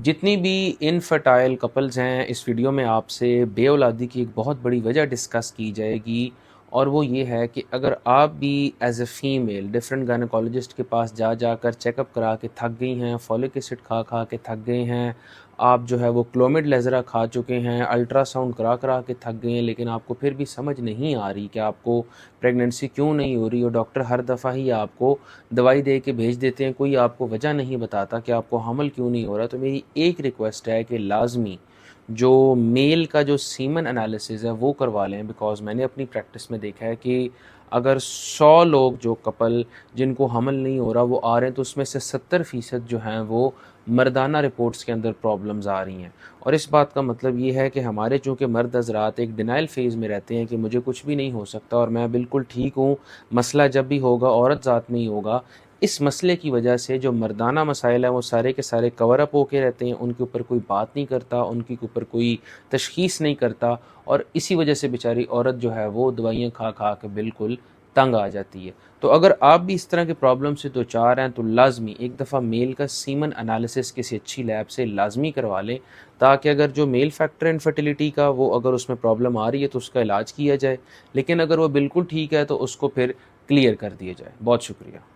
جتنی بھی infertile couples ہیں، اس ویڈیو میں آپ سے بے اولادی کی ایک بہت بڑی وجہ ڈسکس کی جائے گی، اور وہ یہ ہے کہ اگر آپ بھی ایز اے فیمیل ڈفرینٹ گائنیکولوجسٹ کے پاس جا کر چیک اپ کرا کے تھک گئی ہیں، فولک ایسڈ کھا کے تھک گئے ہیں، آپ جو ہے وہ کلومڈ لیزرا کھا چکے ہیں، الٹرا ساؤنڈ کرا کے تھک گئے ہیں، لیکن آپ کو پھر بھی سمجھ نہیں آ رہی کہ آپ کو پریگننسی کیوں نہیں ہو رہی، اور ڈاکٹر ہر دفعہ ہی آپ کو دوائی دے کے بھیج دیتے ہیں، کوئی آپ کو وجہ نہیں بتاتا کہ آپ کو حمل کیوں نہیں ہو رہا، تو میری ایک ریکویسٹ ہے کہ لازمی جو میل کا جو سیمن انالیسز ہے وہ کروا لیں، بیکاز میں نے اپنی پریکٹس میں دیکھا ہے کہ اگر 100 لوگ جو کپل جن کو حمل نہیں ہو رہا وہ آ رہے ہیں، تو اس میں سے 70% جو ہیں وہ مردانہ رپورٹس کے اندر پرابلمز آ رہی ہیں، اور اس بات کا مطلب یہ ہے کہ ہمارے چونکہ مرد حضرات ایک ڈینائل فیز میں رہتے ہیں کہ مجھے کچھ بھی نہیں ہو سکتا اور میں بالکل ٹھیک ہوں، مسئلہ جب بھی ہوگا عورت ذات میں ہی ہوگا۔ اس مسئلے کی وجہ سے جو مردانہ مسائل ہیں وہ سارے کے سارے کور اپ ہو کے رہتے ہیں، ان کے اوپر کوئی بات نہیں کرتا، ان کے اوپر کوئی تشخیص نہیں کرتا، اور اسی وجہ سے بیچاری عورت جو ہے وہ دوائیاں کھا کے بالکل تنگ آ جاتی ہے۔ تو اگر آپ بھی اس طرح کے پرابلم سے دوچار ہیں تو لازمی ایک دفعہ میل کا سیمن انالیسس کسی اچھی لیب سے لازمی کروا لیں، تاکہ اگر جو میل فیکٹر انفرٹیلیٹی کا وہ اگر اس میں پرابلم آ رہی ہے تو اس کا علاج کیا جائے، لیکن اگر وہ بالکل ٹھیک ہے تو اس کو پھر کلیئر کر دیا جائے۔ بہت شکریہ۔